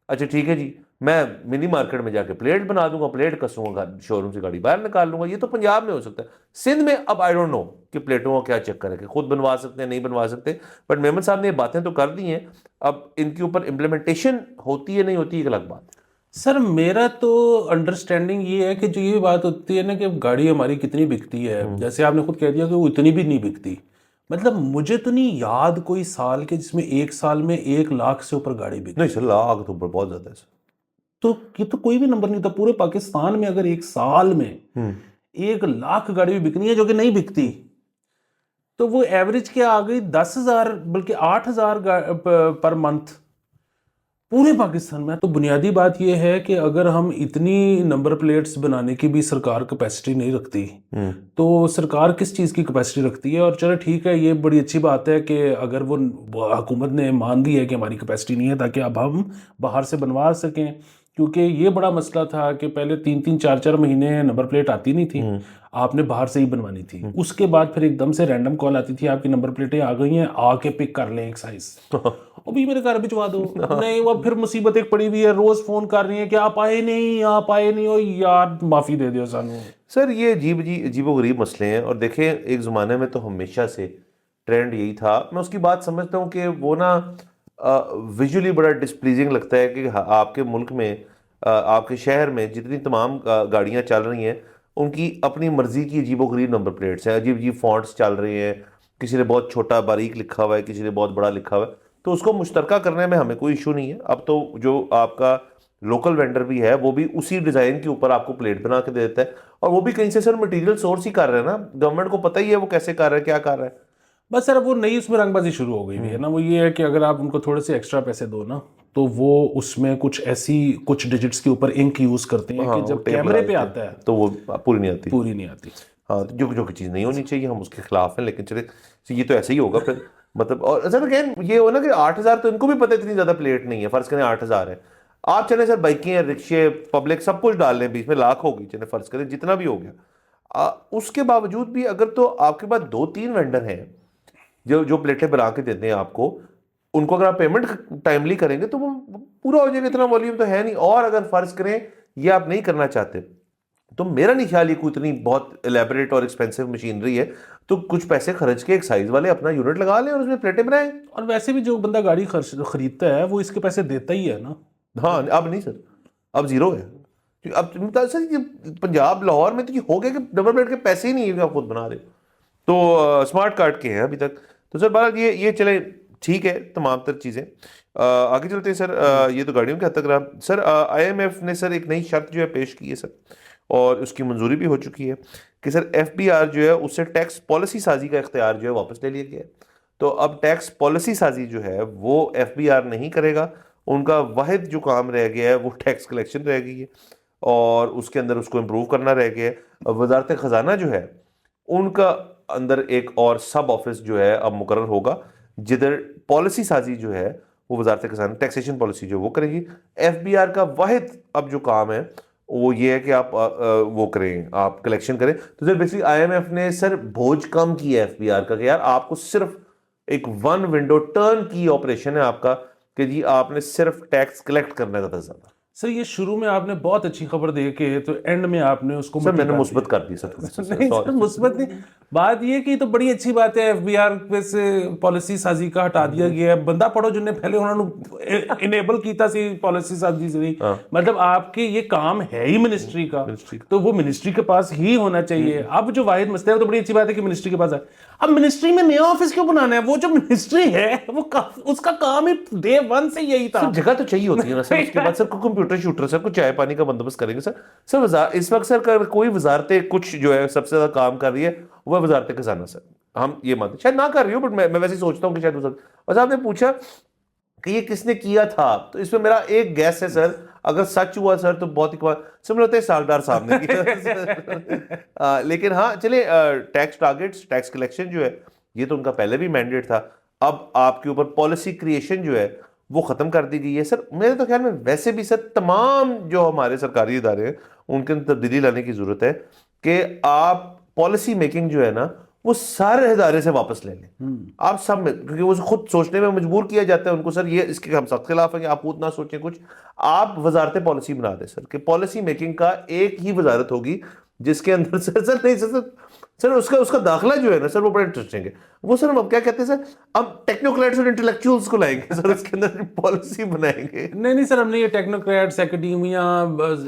अच्छा ठीक है जी, मैं मिनी मार्केट में जाके प्लेट बना दूंगा, प्लेट कसूंगा, शोरूम से गाड़ी बाहर निकाल लूंगा। ये तो पंजाब में हो सकता है, सिंध में अब आई डोंट नो कि प्लेटों का क्या चक्कर है कि खुद बनवा सकते हैं नहीं बनवा सकते। बट मेमन साहब ने ये बातें तो कर दी हैं, अब इनके ऊपर इम्प्लीमेंटेशन होती है नहीं होती एक अलग बात। सर मेरा तो अंडरस्टैंडिंग ये है कि जो ये बात होती है ना कि गाड़ी हमारी कितनी बिकती है, जैसे आपने खुद कह दिया कि वो इतनी भी नहीं बिकती। मतलब मुझे तो नहीं याद कोई साल के जिसमें एक साल में 1 लाख से ऊपर गाड़ी बिकी। नहीं सर, लाख तो बहुत ज्यादा है सर। तो ये तो कोई भी नंबर नहीं होता पूरे पाकिस्तान में। अगर एक साल में 1 लाख गाड़ी भी बिकनी है, जो कि नहीं बिकती, तो वो एवरेज क्या आ गई 10,000 बल्कि 8,000 पर मंथ पूरे पाकिस्तान में। तो बुनियादी बात यह है कि अगर हम इतनी नंबर प्लेट्स बनाने की भी सरकार कैपेसिटी नहीं रखती, तो सरकार किस चीज़ की कैपेसिटी रखती है? और चलो ठीक है, ये बड़ी अच्छी बात है कि अगर वो हुकूमत ने मान दी है कि हमारी कैपेसिटी नहीं है, ताकि अब हम बाहर से बनवा सकें। क्योंकि ये बड़ा मसला था कि पहले 3-3 4-4 महीने नंबर प्लेट आती नहीं थी, आपने बाहर से ही बनवानी थी। उसके बाद फिर एकदम से रैंडम कॉल आती थी, आपकी नंबर प्लेटें आ गई हैं, आके पिक कर लें एक साइज। अभी मेरे घर भिजवा दो। नहीं, वो फिर मुसीबत एक पड़ी हुई है, रोज फोन कर रही है कि आप आए नहीं हो यार, माफी दे दो सानू। सर ये अजीबो गरीब मसले हैं। और देखें, एक ज़माने में तो हमेशा से ट्रेंड यही था। मैं उसकी बात समझता हूँ कि वो ना विजुअली बड़ा डिसप्लीजिंग लगता है कि आपके मुल्क में, आपके शहर में जितनी तमाम गाड़ियाँ चल रही हैं, उनकी अपनी मर्जी की अजीबो गरीब नंबर प्लेट्स हैं, अजीब अजीब फॉन्ट्स चल रहे हैं। किसी ने बहुत छोटा बारीक लिखा हुआ है, किसी ने बहुत बड़ा लिखा हुआ है। तो उसको मुश्तरका करने में हमें कोई इशू नहीं है। अब तो जो आपका लोकल वेंडर भी है, वो भी उसी डिज़ाइन के ऊपर आपको प्लेट बना के दे देता है। और वो भी कहीं से सर मटेरियल सोर्स ही कर रहे हैं ना, गवर्नमेंट को पता ही है वो कैसे कर रहा है, क्या कर रहा है। बस सर, अब वो नई उसमें रंगबाजी शुरू हो गई हुई है ना। वो ये है कि अगर आप उनको थोड़े से एक्स्ट्रा पैसे दो ना, तो वो उसमें कुछ डिजिट्स के ऊपर इंक यूज करते हैं कि जब कैमरे पे आता है तो वो पूरी नहीं आती। हाँ, तो जो चीज़ नहीं होनी चाहिए हम उसके खिलाफ हैं। लेकिन चले, ये तो ऐसे ही होगा फिर। मतलब, और सर अगेन ये हो ना कि 8,000 तो इनको भी पता है इतनी ज़्यादा प्लेट नहीं है। फर्ज करें 8,000 है, आप चले सर बाइकें, रिक्शे, पब्लिक सब कुछ डाल लें, बीच में लाख होगी, चले फर्ज करें जितना भी हो गया। उसके बावजूद भी अगर तो आपके पास 2-3 वेंडर हैं जो प्लेटें बना के देते हैं आपको, उनको अगर आप पेमेंट टाइमली करेंगे तो वो पूरा हो जाएगा। इतना वॉल्यूम तो है नहीं। और अगर फर्ज करें ये आप नहीं करना चाहते, तो मेरा नहीं ख्याल ये कोई इतनी बहुत एलेबरेट और एक्सपेंसिव मशीनरी है। तो कुछ पैसे खर्च के एक साइज वाले अपना यूनिट लगा लें और उसमें प्लेटें बनाएं। और वैसे भी जो बंदा गाड़ी खरीदता है वो इसके पैसे देता ही है ना। हाँ, अब नहीं सर, अब जीरो है। अब सर ये पंजाब लाहौर में तो ये हो गया कि नंबर प्लेट के पैसे ही नहीं है, आप खुद बना रहे हो। तो स्मार्ट कार्ड के हैं अभी तक। तो सर बहरहाल ये चले, ठीक है तमाम तर चीज़ें। आगे चलते हैं सर। ये तो गाड़ियों के हद तक रहा सर। IMF ने सर एक नई शर्त जो है पेश की है सर, और उसकी मंजूरी भी हो चुकी है कि सर FBR जो है उससे टैक्स पॉलिसी साजी का इख्तियार जो है वापस ले लिया गया है। तो अब टैक्स पॉलिसी साजी जो है वो FBR नहीं करेगा। उनका वाहिद जो काम रह गया है वो टैक्स कलेक्शन रह गई है, और उसके अंदर उसको इम्प्रूव करना रह गया है। वजारत ख़जाना जो है उनका अंदर एक और सब ऑफिस जो है अब मुकर्रर होगा, जिधर पॉलिसी साजी जो है वो वजारत खजाना, टैक्सेशन पॉलिसी जो वो करेगी। FBR का वाहिद अब जो काम है वो ये है कि आप वो करें, आप कलेक्शन करें। तो सर बेसिकली IMF ने सर बोझ कम किया है FBR का कि यार आपको सिर्फ एक 1 विंडो टर्न की ऑपरेशन है आपका, कि जी आपने सिर्फ टैक्स कलेक्ट करना है ज़्यादा। सर ये शुरू में आपने बहुत अच्छी खबर दे के, तो एंड में आपने उसको सर मैंने मुस्बत कर दी सर। नहीं सर, मुस्बत नहीं। बात ये कि तो बड़ी अच्छी बात है, FBR पे से पॉलिसी साजी का हटा दिया गया है। बंदा पढ़ो जिन्हें पहले उन्होंने इनेबल कीता सी पॉलिसी साजी से। मतलब आपके ये काम है ही मिनिस्ट्री का, तो वो मिनिस्ट्री के पास ही होना चाहिए। अब जो वाहिद मसला है, तो बड़ी अच्छी बात है कि मिनिस्ट्री के पास है। अब मिनिस्ट्री में नया ऑफिस क्यों बनाना है? वो जो मिनिस्ट्री है वो उसका काम ही डे 1 से यही था। जगह तो चाहिए होती है ना सर। उसके बाद सर कंप्यूटर शूटर सर कुछ चाय पानी का बंदोबस्त करेंगे सर। इस वक्त सर कोई वजारतें कुछ जो है सबसे ज्यादा काम कर रही है वह वजारत खजाना सर। हम ये मानते, शायद ना कर रही हो, बट मैं वैसे सोचता हूँ कि शायद बस आपने पूछा कि ये किसने किया था, तो इसमें मेरा एक गैस है सर। अगर सच हुआ सर तो बहुत ही समझ होते हैं सागदार साहब ने किया। लेकिन हाँ चले, टैक्स टारगेट्स, टैक्स कलेक्शन जो है ये तो उनका पहले भी मैंडेट था। अब आपके ऊपर पॉलिसी क्रिएशन जो है वो ख़त्म कर दी गई है सर। मेरे तो ख्याल में वैसे भी सर तमाम जो हमारे सरकारी इदारे हैं उनके अंदर तब्दीली लाने की ज़रूरत है कि आप पॉलिसी मेकिंग जो है ना वो सारे इदारे से वापस ले लें। आप सब में, क्योंकि वो खुद सोचने में मजबूर किया जाता है उनको सर, ये इसके हम सख्त खिलाफ है कि आप खुद ना सोचें कुछ। आप वजारत पॉलिसी बना दें सर, कि पॉलिसी मेकिंग का एक ही वजारत होगी जिसके अंदर सर नहीं सर उसका दाखिला जो है ना सर वो बड़ा इंटरेस्टिंग है। वो सर हम क्या कहते हैं सर, अब टेक्नोक्रेट्स और इंटेलेक्चुअल्स को लाएंगे सर, उसके अंदर पॉलिसी बनाएंगे। नहीं सर, हमने ये टेक्नोक्रेट्स, एकेडमिया,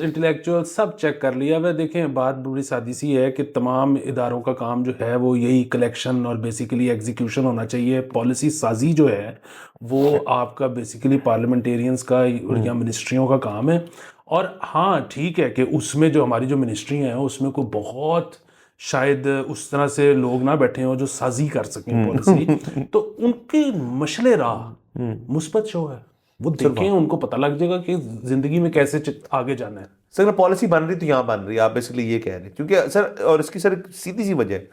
इंटेलेक्चुअल सब चेक कर लिया। वह देखें, बात बड़ी सादी सी है कि तमाम इदारों का काम जो है वो यही कलेक्शन और बेसिकली एग्जीक्यूशन होना चाहिए। पॉलिसी साजी जो है वो आपका बेसिकली पार्लियामेंटेरियंस का या मिनिस्ट्रियों का काम है। और हाँ ठीक है कि उसमें जो हमारी जो मिनिस्ट्री है उसमें कोई बहुत शायद उस तरह से लोग ना बैठे हों जो साजी कर सकें पॉलिसी, तो उनकी मशले राह मुस्बत शो है, वो देखें, उनको पता लग जाएगा कि जिंदगी में कैसे आगे जाना है। सर अगर पॉलिसी बन रही तो यहाँ बन रही है, आप बेसिकली ये कह रहे हैं, क्योंकि सर और इसकी सर सीधी सी वजह है,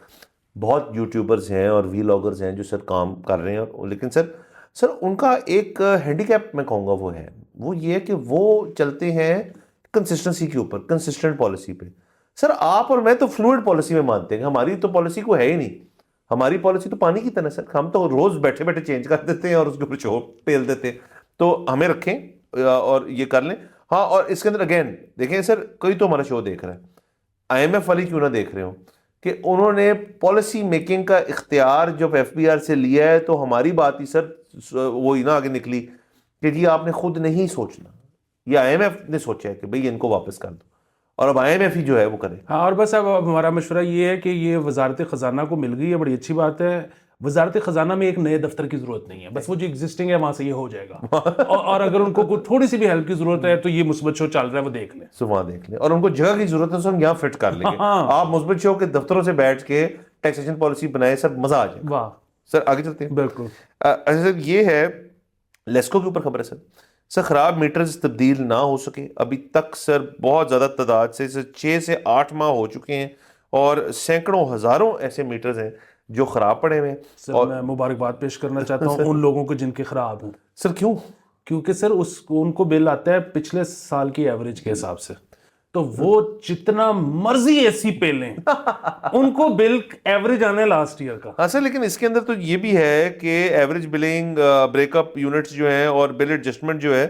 बहुत यूट्यूबर्स हैं और वीलॉगर्स हैं जो सर काम कर रहे हैं, और लेकिन सर उनका एक हैंडीकैप मैं कहूँगा वो ये है कि वो चलते हैं कंसिस्टेंसी के ऊपर, कंसिस्टेंट पॉलिसी पे। सर आप और मैं तो फ्लूइड पॉलिसी में मानते हैं, हमारी तो पॉलिसी को है ही नहीं, हमारी पॉलिसी तो पानी की तरह सर, हम तो रोज बैठे बैठे चेंज कर देते हैं और उसके ऊपर शोर पेल देते हैं। तो हमें रखें और ये कर लें। हाँ, और इसके अंदर अगेन देखें सर, कोई तो हमारा शो देख रहा है, IMF वाली क्यों ना देख रहे हो कि उन्होंने पॉलिसी मेकिंग का इख्तियार जब FBR से लिया है, तो हमारी बात ही सर वो ही ना आगे निकली कि जी आपने खुद नहीं सोचना, ये IMF ने सोचा है कि भाई इनको वापस कर दो, और अब IMF ही जो है वो करे। हाँ, और बस अब हमारा मशवरा ये है कि ये वजारत ख़जाना को मिल गई है, बड़ी अच्छी बात है। वजारत ख़जाना में एक नए दफ्तर की ज़रूरत नहीं है, बस वो जो एग्जिस्टिंग है वहाँ से ये हो जाएगा। और अगर उनको कोई थोड़ी सी भी हेल्प की ज़रूरत है तो ये मुस्बत शो चल रहा है, वो देख लें, सो वहाँ देख लें, और उनको जगह की जरूरत है तो हम यहाँ फिट कर लेंगे। आप मुस्बत शो के दफ्तरों से बैठ के टैक्सेशन पॉलिसी बनाए, सर मजा आ जाएगा। वाह सर आगे चलते हैं। बिल्कुल। अच्छा सर, ये है लेस्को के ऊपर खबर है सर खराब मीटर्स तब्दील ना हो सके अभी तक सर बहुत ज़्यादा तादाद से 6 से 8 माह हो चुके हैं, और सैकड़ों हज़ारों ऐसे मीटर्स हैं जो ख़राब पड़े हुए हैं। सर और मैं मुबारकबाद पेश करना चाहता हूँ उन लोगों को जिनके ख़राब हैं। सर क्यों? क्योंकि सर उनको बिल आता है पिछले साल की एवरेज के हिसाब से, तो वो जितना मर्जी एसी पे लें उनको बिल एवरेज आना है लास्ट ईयर का। हाँ सर, लेकिन इसके अंदर तो ये भी है कि एवरेज बिलिंग, ब्रेकअप यूनिट्स जो हैं और बिल एडजस्टमेंट जो है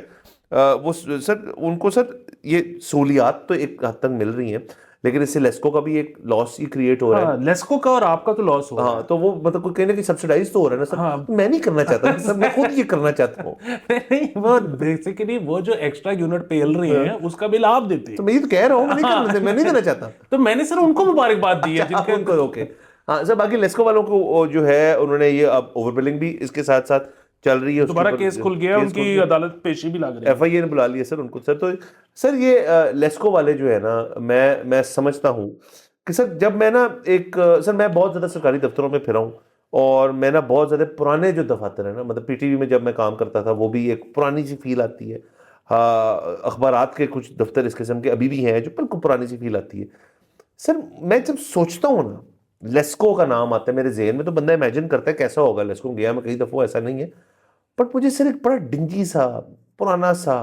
वो सर उनको सर ये सहूलियात तो एक हद तक मिल रही हैं, लेकिन इससे लेस्को का भी एक लॉस ही क्रिएट हो रहा है। हाँ, लेस्को का और आपका तो लॉस हो रहा है। हाँ, तो वो मतलब कोई कहीं ना कहीं सब्सिडाइज तो हो रहा है ना सर। हाँ। मैं नहीं करना चाहता सर, मैं खुद ये करना चाहता हूँ। नहीं, वो बेसिकली वो जो एक्स्ट्रा यूनिट पेल रहे हैं उसका बिल आप देते हैं। तो मैं ये तो कह रहा हूँ, मैं नहीं देना चाहता। तो मैंने सर उनको मुबारकबाद दी है जिनके उनको ओके। हाँ सर, बाकी लेस्को वालों को जो है उन्होंने ये अब ओवरबिलिंग भी इसके साथ साथ चल रही है, दोबारा केस खुल गया, उनकी अदालत पेशी भी लग रही है, FIA ने बुला लिया सर उनको। सर तो सर ये लेस्को वाले जो है ना, मैं समझता हूँ कि सर जब मैं ना सर मैं बहुत ज़्यादा सरकारी दफ्तरों में फिरा हूँ, और मैं ना बहुत ज़्यादा पुराने जो दफातर है ना, मतलब PTV में जब मैं काम करता था वो भी एक पुरानी सी फील आती है। हाँ, अखबारात के कुछ दफ्तर इस किस्म के अभी भी हैं जो बिल्कुल पुरानी सी फील आती है। सर मैं जब सोचता हूँ ना, लेस्को का नाम आता है मेरे जेहन में, तो बंदा इमेजिन करता है कैसा होगा लेस्को। गया मैं कई दफ़ा, ऐसा नहीं है, बट मुझे सर एक बड़ा डिंगी सा पुराना सा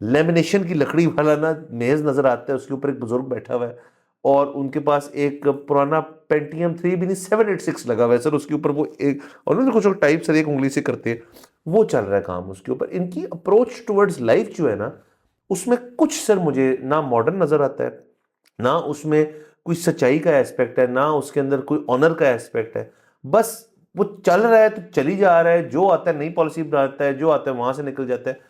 लेमिनेशन की लकड़ी वाला ना मेज नजर आता है, उसके ऊपर एक बुजुर्ग बैठा हुआ है, और उनके पास एक पुराना पेंटियम 3 भी नहीं 786 लगा हुआ है सर उसके ऊपर। वो एक और उन्होंने कुछ टाइप सर एक उंगली से करते हैं, वो चल रहा है काम उसके ऊपर। इनकी अप्रोच टुवर्ड्स लाइफ जो है ना, उसमें कुछ सर मुझे ना मॉडर्न नजर आता है, ना उसमें कोई सच्चाई का एस्पेक्ट है, ना उसके अंदर कोई ऑनर का एस्पेक्ट है। बस वो चल रहा है तो चली जा रहा है, जो आता है नई पॉलिसी बनाता है, जो आता है वहां से निकल जाता है।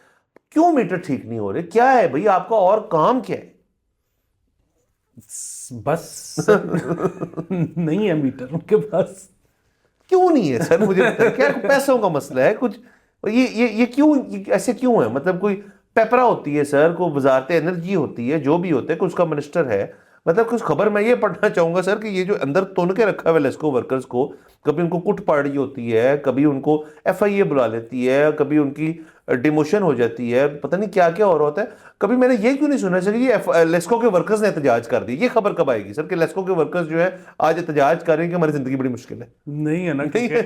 क्यों मीटर ठीक नहीं हो रहे? क्या है भाई आपका और काम क्या है? बस नहीं है मीटर उनके पास। क्यों नहीं है सर? मुझे बताइए, क्या पैसों का मसला है कुछ? ये क्यों, ऐसे क्यों है? मतलब कोई पेपरा होती है सर, को वजारत एनर्जी होती है, जो भी होते हैं, कुछ उसका मिनिस्टर है। मतलब कुछ खबर मैं ये पढ़ना चाहूंगा सर कि ये जो अंदर तुन के रखा हुआ है लेस्को वर्कर्स को, कभी उनको कुट पड़ी होती है, कभी उनको FIA बुला लेती है, कभी उनकी डिमोशन हो जाती है, पता नहीं क्या क्या हो रहा होता है। कभी मैंने ये क्यों नहीं सुना सर कि लेस्को के वर्कर्स ने एहतजाज कर दी? ये खबर कब आएगी सर कि लेस्को के वर्कर्स जो है आज एहतजाज कर रहे हैं कि हमारी जिंदगी बड़ी मुश्किल है? नहीं है ना, नहीं है।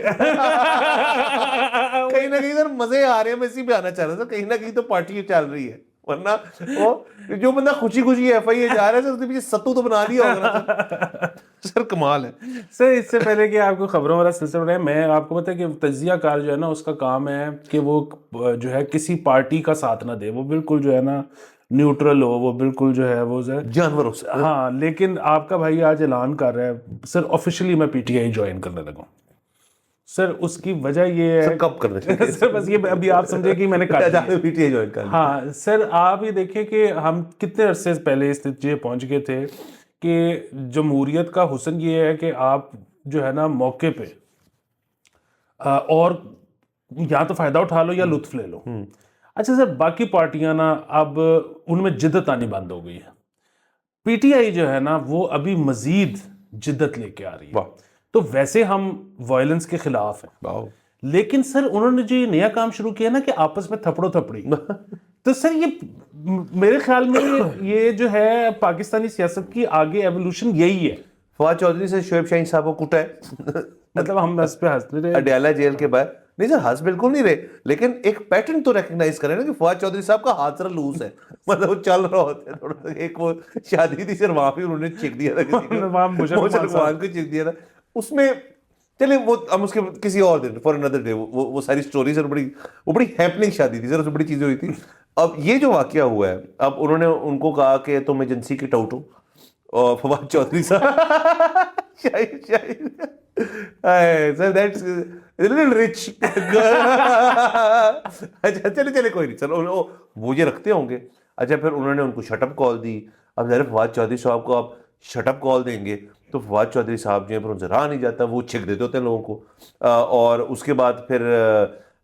कहीं ना कहीं सर मजे आ रहे हैं, मैं इसी पे आना चाह रहा था। कहीं ना कहीं तो पार्टी चल रही है, वरना वो जो बंदा खुशी खुशी FIA जा रहा है सर, उसके पीछे सत्तू तो बना लिया होगा ना सर। कमाल है सर। इससे पहले कि आपको खबरों वाला सिलसिला बनाए, मैं आपको पता है कि तज्जियाकार जो है ना, उसका काम है कि वो जो है किसी पार्टी का साथ ना दे, वो बिल्कुल जो है ना न्यूट्रल हो, वो बिल्कुल जो है वो जानवरों से। हाँ, लेकिन आपका भाई आज ऐलान कर रहा है सर ऑफिशियली मैं PTI ज्वाइन करने लगा सर। उसकी वजह ये है सर कब करने चाहिए सर, बस ये अभी आप समझे कि मैंने कर दिया। PTI ज्वाइन कर। हाँ सर, आप ये देखिए कि हम कितने अरसे पहले इस नतीजे पहुंच गए थे कि जमहूरियत का हुस्न ये है कि आप जो है ना मौके पे और या तो फायदा उठा लो या लुत्फ ले लो। अच्छा सर, बाकी पार्टियां ना अब उनमें जिद्दत आनी बंद हो गई है। पीटीआई जो है ना वो अभी मजीद जिद्दत लेके आ रही है। वाह तो वैसे हम वायलेंस के खिलाफ हैं, वाह लेकिन सर उन्होंने जो ये नया काम शुरू किया ना कि आपस में थपड़ो थपड़ी, तो सर ये मेरे ख्याल में ये जो है पाकिस्तानी सियासत की आगे एवोल्यूशन यही है। फवाद चौधरी से शोएब शाहीन साहब को कुटा है मतलब हम बस पे हंस रहे। अडयाला जेल के बाहर। नहीं सर, हंस बिल्कुल नहीं रहे, लेकिन एक पैटर्न तो रिकग्नाइज करें ना कि फवाद चौधरी साहब का हाथ जरा लूज है। मतलब वो चल रहा होता है थोड़ा सा। एक वो शादी थी सर, वहां भी उन्होंने चिक दिया था किसी वहाँ मुसलमान को चिक दिया था उसमें। चले वो हम उसके किसी और दिन फॉर अनदर डे वो सारी स्टोरी सर, बड़ी हैपनिंग शादी थी सर, उसमें बड़ी चीजें हुई थी। अब ये जो वाकया हुआ है, अब उन्होंने उनको कहा कि तुम एजेंसी के टाउट हो, और फवाद चौधरी साहब Shahid sir that's little rich. अच्छा चले कोई नहीं, चलो वो ये रखते होंगे। अच्छा फिर उन्होंने उनको शटअप कॉल दी। अब जरा फवाद चौधरी साहब को आप शटअप कॉल देंगे तो फवाद चौधरी साहब जो है फिर उनसे रहा नहीं जाता, वो छिक देते होते हैं लोगों को। और उसके बाद फिर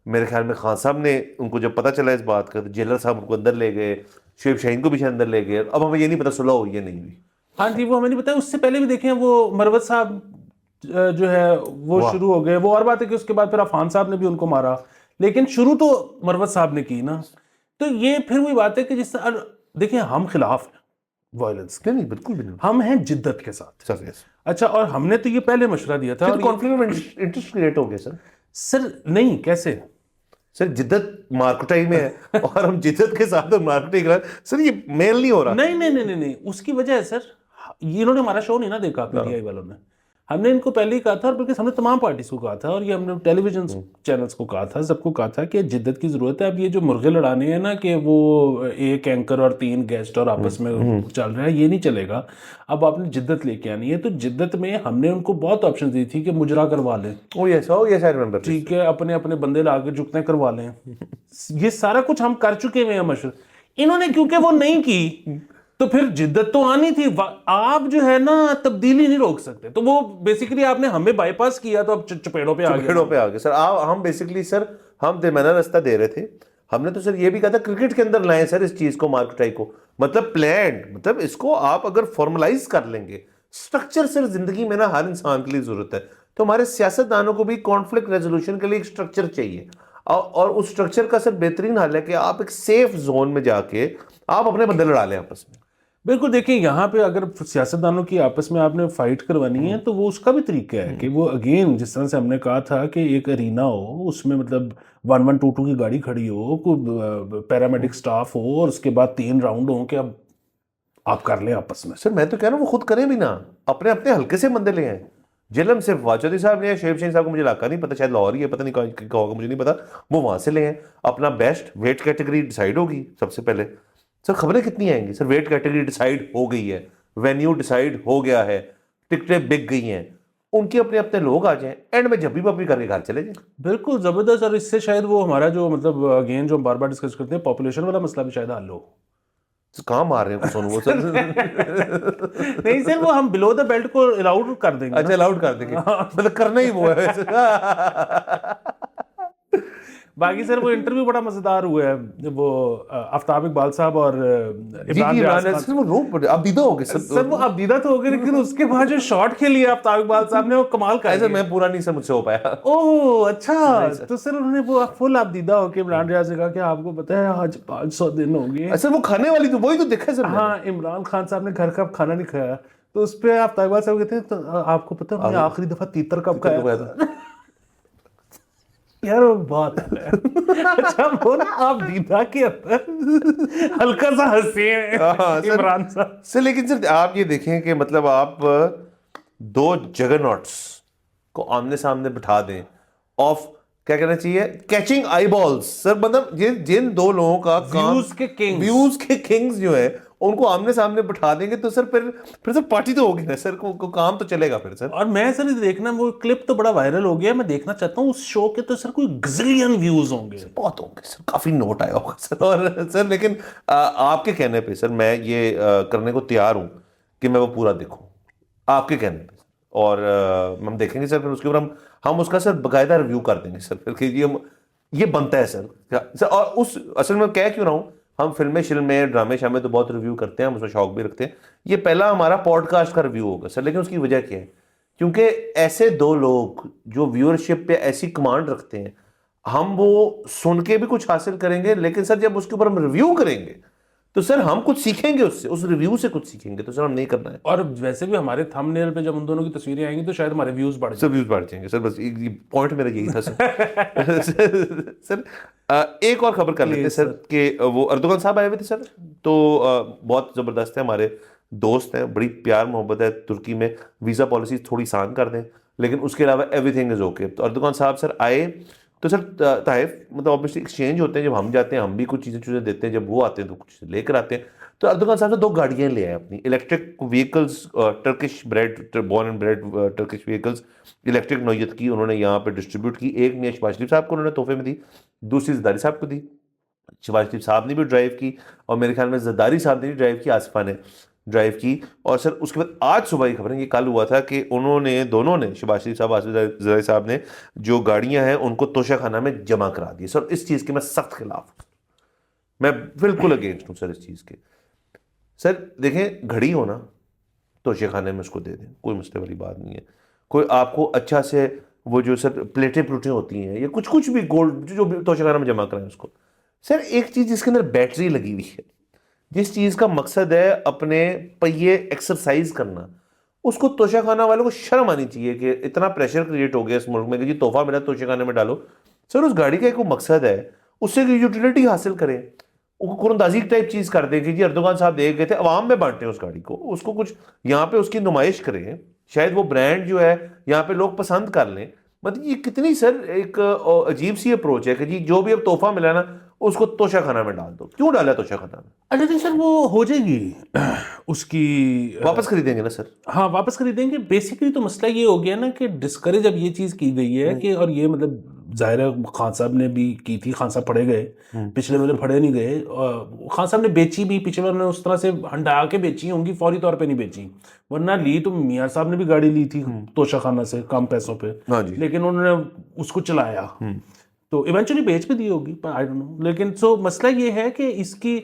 मेरे ख्याल में खान साहब ने उनको जब पता चला इस बात का, तो जेलर साहब उनको अंदर ले गए, शोएब शाहीन को भी अंदर ले गए। अब हमें ये नहीं पता सुलह हुई है नहीं हुई। हाँ जी, वो हमें नहीं पता। उससे पहले भी देखें वो मरवत साहब जो है वो शुरू हो गए। वो और बात है कि उसके बाद फिर अफान साहब ने भी उनको मारा, लेकिन शुरू तो मरवत साहब ने की ना। तो ये फिर वही बात है कि जिस देखिए हम खिलाफ हैं वायलेंस के, नहीं बिल्कुल भी नहीं हम हैं जिद्दत के साथ। Sir yes. अच्छा, और हमने तो ये पहले मशवरा दिया था। फिर और कॉन्फ्लिक्ट ऑफ इंटरेस्ट क्रिएट हो गया सर। सर नहीं, कैसे सर जिद्दत मार्केटाई में है और हम जिद्दत के साथ मार्केटिंग कर रहे हैं सर, ये मेल नहीं हो रहा। नहीं, उसकी वजह है सर, ये इन्होंने हमारा शो नहीं ना देखा पीटीआई वालों ने। हमने इनको पहले ही कहा था, और बल्कि हमने तमाम पार्टीज को कहा था, और ये हमने टेलीविजन चैनल्स को कहा था, सबको कहा था कि जिद्दत की जरूरत है। अब ये जो मुर्गे लड़ाने हैं ना कि वो एक एंकर और 3 गेस्ट और आपस में चल रहा है, ये नहीं चलेगा। अब आपने जिद्दत लेके आनी है। तो जिद्दत में हमने उनको बहुत ऑप्शन दी थी कि मुजरा करवा लें, ओ यस आई रिमेंबर। ठीक है, अपने अपने बंदे लाके झुकते करवा लें। ये सारा कुछ हम कर चुके हुए हैं मशवरा। इन्होंने क्योंकि वो नहीं की, तो फिर जिद्दत तो आनी थी। आप जो है ना तब्दीली नहीं रोक सकते। तो वो बेसिकली आपने हमें बाईपास किया, तो अब चपेड़ों पे आ गए सर। हम बेसिकली सर हम दरमियाना रास्ता दे रहे थे। हमने तो सर ये भी कहा था क्रिकेट के अंदर लाएं सर इस चीज को, मार्केटाई को, मतलब प्लान्ड, मतलब इसको आप अगर फॉर्मलाइज कर लेंगे, स्ट्रक्चर सर जिंदगी में ना हर इंसान के लिए जरूरत है। तो हमारे सियासतदानों को भी कॉन्फ्लिक्ट रेजोल्यूशन के लिए एक स्ट्रक्चर चाहिए, और उस स्ट्रक्चर का सर बेहतरीन हल है कि आप एक सेफ जोन में जाके आप अपने बंदे लड़ा लें आपस में। बिल्कुल। देखिए यहाँ पे अगर सियासतदानों की आपस में आपने फाइट करवानी है, तो वो उसका भी तरीका है कि वो अगेन जिस तरह से हमने कहा था कि एक अरीना हो, उसमें मतलब 1122 की गाड़ी खड़ी हो, कोई पैरामेडिक स्टाफ हो, और उसके बाद 3 राउंड हो कि अब आप कर लें आपस में। सर मैं तो कह रहा हूँ वो खुद करें भी ना, अपने अपने हल्के से बंदे ले आए। जेलम सिर्फ वाचौधरी साहब ने, शोएब शाहीन साहब को मुझे इलाका नहीं पता, शायद लाहौर ही है, पता नहीं क्या होगा मुझे नहीं पता, वो वहां से ले आए। अपना बेस्ट वेट कैटेगरी डिसाइड होगी सबसे पहले। सर खबरें कितनी आएंगी सर, वेट कैटेगरी डिसाइड हो गई है, वेन्यू डिसाइड हो गया है, टिकटें बिक गई हैं, उनके अपने अपने लोग आ जाएं, एंड में जब भी करके घर चले जाएं। बिल्कुल जबरदस्त। और इससे शायद वो हमारा जो मतलब अगेन जो हम बार बार डिस्कस करते हैं पॉपुलेशन वाला मसला भी शायद हल हो। कहाँ मार रहे हैं सोनू वो सर? नहीं सर, वो हम बिलो द बेल्ट को अलाउड कर देंगे। अच्छा अलाउड कर देंगे, मतलब करना ही वो है। बाकी सर वो इंटरव्यू बड़ा मजेदार हुआ है, वो आफ्ताब इकबाल साहब और इमरान रियाज खान। सर वो रोक पड़े, अब दीदा हो गए सर वो अबदीदा तो हो गए, लेकिन उसके बाद जो शॉट खेली है आफ्ताब इकबाल साहब ने वो कमाल का ऐसा मैं पूरा नहीं सर मुझसे हो पाया। ओह अच्छा। तो सर उन्होंने वो फुल अबदीदा होके इमरान रियाज ने कहा कि आपको पता है आज 500 दिन हो गए। सर वो खाने वाली तो वही तो देखा है सर। हाँ, इमरान खान साहब ने घर का खाना नहीं खाया, तो उस पर आफ्ताब इकबाल साहब कहते हैं तो आपको पता है आखिरी दफा तीतर कब खाया था? यार वो बात है। अच्छा वो ना आप दीदा के अंदर हल्का सा हंसे हैं इमरान साहब से। लेकिन सर आप ये देखें कि मतलब आप 2 जगरनॉट्स को आमने सामने बिठा दें ऑफ क्या कहना चाहिए, कैचिंग आईबॉल्स सर। मतलब जिन 2 लोगों का व्यूज के किंग्स जो है उनको आमने सामने बिठा देंगे तो सर फिर सर पार्टी तो होगी ना सर, को काम तो चलेगा फिर सर। और मैं सर देखना, वो क्लिप तो बड़ा वायरल हो गया, मैं देखना चाहता हूँ उस शो के, तो सर कोई गज़िलियन व्यूज होंगे। बहुत होंगे सर, काफी नोट आया होगा सर। और सर लेकिन आपके कहने पे सर मैं ये करने को तैयार हूं कि मैं वो पूरा देखूं आपके कहने पे। और हम देखेंगे सर, फिर उसके ऊपर हम उसका सर बाकायदा रिव्यू कर देंगे सर, फिर कि ये बनता है सर। और उस असल में कह क्यों रहा हूं, हम फिल्में ड्रामे शामे तो बहुत रिव्यू करते हैं, हम उसमें शौक भी रखते हैं। ये पहला हमारा पॉडकास्ट का रिव्यू होगा सर, लेकिन उसकी वजह क्या है, क्योंकि ऐसे दो लोग जो व्यूअरशिप पे ऐसी कमांड रखते हैं, हम वो सुन के भी कुछ हासिल करेंगे, लेकिन सर जब उसके ऊपर हम रिव्यू करेंगे तो सर हम कुछ सीखेंगे उससे, उस रिव्यू से कुछ सीखेंगे, तो सर हम नहीं करना है। और वैसे भी हमारे थंबनेल पे जब उन दोनों की तस्वीरें आएंगी तो शायद हमारे व्यूज बढ़ सर व्यूज बढ़ जाएंगे सर, बस पॉइंट मेरा यही था सर। सर एक और खबर कर लेते हैं सर कि वो अर्दोगन साहब आए हुए थे सर, तो बहुत जबरदस्त है, हमारे दोस्त हैं, बड़ी प्यार मोहब्बत है तुर्की में, वीजा पॉलिसी थोड़ी आसान कर दें, लेकिन उसके अलावा एवरीथिंग इज ओके। तो अर्दोगन साहब सर आए, तो सर ताइफ मतलब ऑब्वियसली एक्सचेंज होते हैं, जब हम जाते हैं हम भी कुछ चीज़ें देते हैं, जब वो आते हैं तो कुछ लेकर आते हैं। तो अर्दोगन साहब ने 2 गाड़ियां ले आए अपनी electric vehicles, Turkish bred, born and bred Turkish vehicles, electric नौयत की उन्होंने यहाँ पे डिस्ट्रीब्यूट की। एक मियां शहबाज शरीफ साहब को उन्होंने तोहफे में दी, दूसरी जरदारी साहब को दी। शहबाज शरीफ साहब ने भी ड्राइव की, और मेरे ख्याल में जरदारी साहब ने भी ड्राइव की, आसिफा ने ड्राइव की। और सर उसके बाद आज सुबह की खबर है, ये कल हुआ था कि उन्होंने दोनों ने, शहबाज शरीफ साहब, आसिफ जरदारी साहब ने, जो गाड़ियां हैं उनको तोशाखाना में जमा करा दी। सर इस चीज़ के मैं सख्त खिलाफ हूं, मैं बिल्कुल अगेंस्ट हूं सर इस चीज़ के। सर देखें, घड़ी हो ना तोशाखाने में उसको दे दें, कोई मसले वाली बात नहीं है। कोई आपको अच्छा से वो जो सर प्लेटें प्लूटें होती हैं या कुछ कुछ भी गोल्ड जो भी तोशाखाना में जमा कराएं उसको। सर एक चीज़ जिसके अंदर बैटरी लगी हुई है, जिस चीज़ का मकसद है अपने पहिए एक्सरसाइज करना, उसको तोशाखाना वालों को शर्म आनी चाहिए कि इतना प्रेशर क्रिएट हो गया इस मुल्क में कि जी तोहफा मिला तोशाखाने में डालो। सर उस गाड़ी का एक मकसद है, उससे यूटिलिटी हासिल करें, कुरंदाजी टाइप चीज़ कर दें कि जी अर्दोगन साहब दे गए थे, अवाम में बांटें उस गाड़ी को, उसको कुछ यहाँ पे उसकी नुमाइश करें, शायद वो ब्रांड जो है यहाँ पे लोग पसंद कर लें। मतलब ये कितनी सर एक अजीब सी अप्रोच है कि जी जो भी अब तोहफा मिला ना उसको तोशाखाना में डाल दो। क्यों डाला तोशाखाना में? अच्छा लेकिन सर वो हो जाएगी उसकी वापस खरीदेंगे ना सर? हाँ वापस खरीदेंगे। बेसिकली तो मसला ये हो गया ना कि डिस्करेज अब ये चीज़ की गई है कि, और ये मतलब जाहिर है खान साहब ने भी की थी, खान साहब फड़े गए, पिछले वाले फड़े नहीं गए, और खान साहब ने बेची भी, पिछले वाले ने उस तरह से हंडा के बेची होंगी, फौरी तौर पे नहीं बेची, वरना ली तो मियाँ साहब ने भी गाड़ी ली थी तोशाखाना से कम पैसों पे, हाँ जी। लेकिन उन्होंने उसको चलाया तो इवेंचुअली बेच भी दी होगी, पर आई डोंट नो। लेकिन सो मसला ये है कि इसकी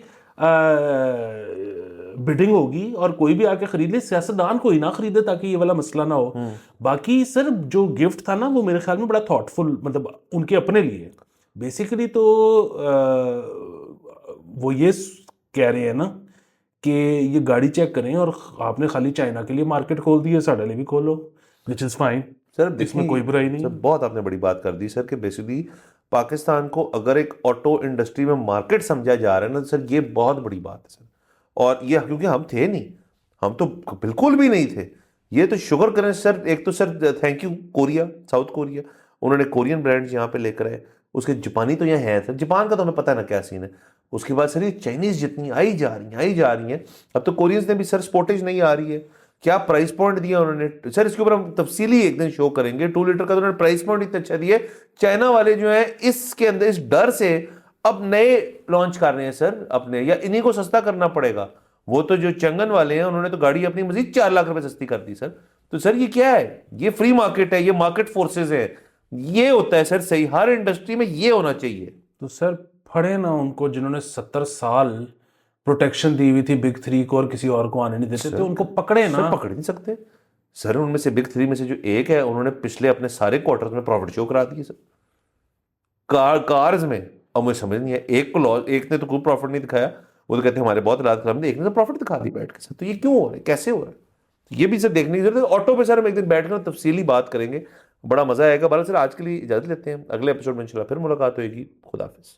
बिडिंग होगी और कोई भी आके खरीद ले, सियासतदान कोई ना खरीदे ताकि ये वाला मसला ना हो। बाकी सर जो गिफ्ट था ना वो मेरे ख्याल में बड़ा थॉटफुल, मतलब उनके अपने लिए बेसिकली तो वो ये कह रहे हैं ना कि ये गाड़ी चेक करें और आपने खाली चाइना के लिए मार्केट खोल दी है, साढ़े लिए भी खोलो, विच इज़ फाइन सर इसमें कोई बुराई नहीं सर, बहुत आपने बड़ी बात कर दी सर कि बेसिकली पाकिस्तान को अगर एक ऑटो इंडस्ट्री में मार्केट समझा जा रहा है ना सर, ये बहुत बड़ी बात है सर। और ये क्योंकि हम थे नहीं, हम तो बिल्कुल भी नहीं थे। ये तो शुगर करें सर, एक तो sir thank you Korea, south Korea, उन्होंने कोरियन ब्रांड्स यहाँ पे लेकर आए। उसके जापानी तो यहाँ है सर, जापान का तो हमें पता है ना क्या सीन है। उसके बाद सर ये चाइनीज जितनी आई जा रही हैं, अब तो कोरियंस ने भी सर स्पोर्टेज नहीं आ रही है। क्या प्राइस पॉइंट दिया उन्होंने सर, इसके ऊपर हम तफसीली एक दिन शो करेंगे। 2 लीटर का तो उन्होंने प्राइस पॉइंट इतना अच्छा दिया। चाइना वाले जो है इसके अंदर इस डर से अब नए लॉन्च कर रहे हैं सर अपने, या इन्हीं को सस्ता करना पड़ेगा। वो तो जो चंगन वाले हैं उन्होंने तो गाड़ी अपनी मजीद 4 लाख रुपए सस्ती कर दी सर। तो सर ये क्या है? ये फ्री मार्केट है, ये मार्केट फोर्सेस है, ये होता है सर सही, हर इंडस्ट्री में ये होना चाहिए। तो सर फड़े ना उनको जिन्होंने 70 साल प्रोटेक्शन दी हुई थी बिग 3 को और किसी और को आने नहीं देते, तो उनको पकड़े ना। सर पकड़ नहीं सकते सर, उनमें से बिग 3 में से जो एक है उन्होंने पिछले अपने सारे क्वार्टर में प्रॉफिट शो करा दिए सर कार्स में। अब मुझे समझ नहीं है, एक को लॉस, एक ने तो कोई प्रॉफिट नहीं दिखाया, वो तो कहते हैं हमारे बहुत रात खराब, एक ने तो प्रॉफिट दिखा दी बैठ के सर। तो ये क्यों हो रहा है, कैसे हो रहा है, ये भी सर देखने की जरूरत है। ऑटो पे सर हम एक दिन बैठ कर तफसीली बात करेंगे, बड़ा मजा आएगा। बहरहाल सर आज के लिए इजाजत लेते हैं, अगले एपिसोड में इंशाल्लाह फिर मुलाकात होगी। खुदा हाफिज।